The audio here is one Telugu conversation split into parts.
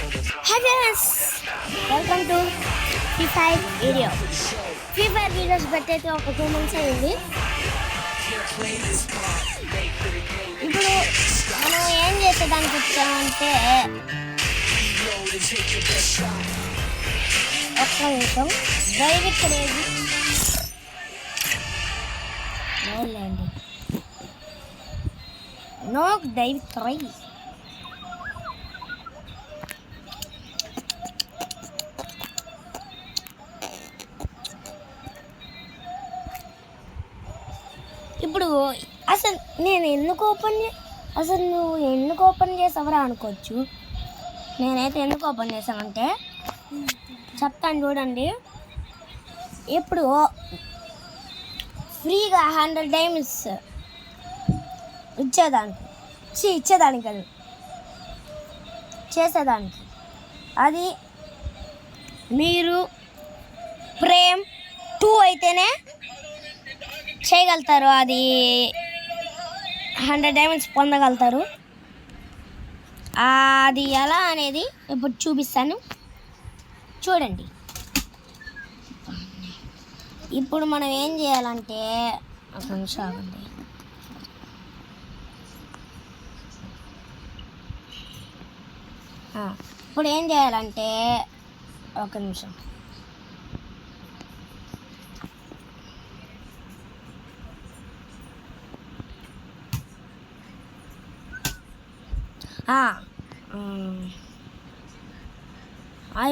Hi friends, welcome to Free Fire video. Free Fire videos పెట్టయితే ఒక 2 months అయింది. ఇప్పుడు మనం ఏం చేసేదానికి వచ్చామంటే ఒక్క నిమిషం దైవిక్ క్రేజీ లేండి నోక్ దైవిక్ క్రేజీ ఇప్పుడు అసలు నేను నువ్వు ఎందుకు ఓపెన్ చేసావరా అనుకోవచ్చు. నేనైతే ఎందుకు ఓపెన్ చేశానంటే చెప్తాను చూడండి. ఇప్పుడు ఫ్రీగా 100 డైమండ్స్ ఇచ్చేదానికి కాదు చేసేదానికి. అది మీరు ప్రేమ్ 2 అయితేనే చేయగలుగుతారు. అది 100 డైమండ్స్ పొందగలుగుతారు. అది ఎలా అనేది ఇప్పుడు చూపిస్తాను చూడండి. ఇప్పుడు మనం ఏం చేయాలంటే ఒక నిమిషం ఆగండి. ఇప్పుడు ఏం చేయాలంటే ఒక నిమిషం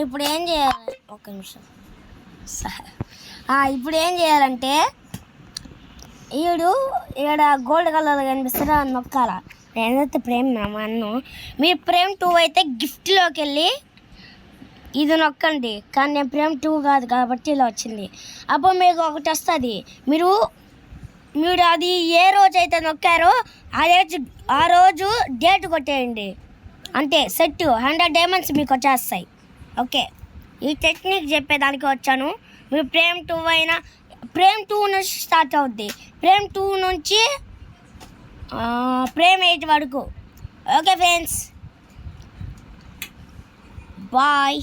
ఇప్పుడు ఏం చేయాలి ఒక నిమిషం ఇప్పుడు ఏం చేయాలంటే ఈడ గోల్డ్ కలర్ కనిపిస్తారా అని నొక్కాలా. నేనైతే ప్రేమ్ అన్ను, మీరు ప్రేమ్ 2 అయితే గిఫ్ట్లోకి వెళ్ళి ఇది నొక్కండి. కానీ నేను ప్రేమ్ 2 కాదు కాబట్టి ఇలా వచ్చింది. అప్పుడు మీకు ఒకటి వస్తుంది. మీరు అది ఏ రోజు అయితే నొక్కారో ఆ రోజు డేట్ కొట్టేయండి. అంటే సెట్ 100 డైమండ్స్ మీకు వచ్చేస్తాయి. ఓకే, ఈ టెక్నిక్ చెప్పేదానికి వచ్చాను. మీరు ప్రేమ్ 2 అయినా ప్రేమ్ 2 నుంచి స్టార్ట్ అవుద్ది. ప్రేమ్ 2 నుంచి ప్రేమ్ 8 వరకు. Okay friends, bye.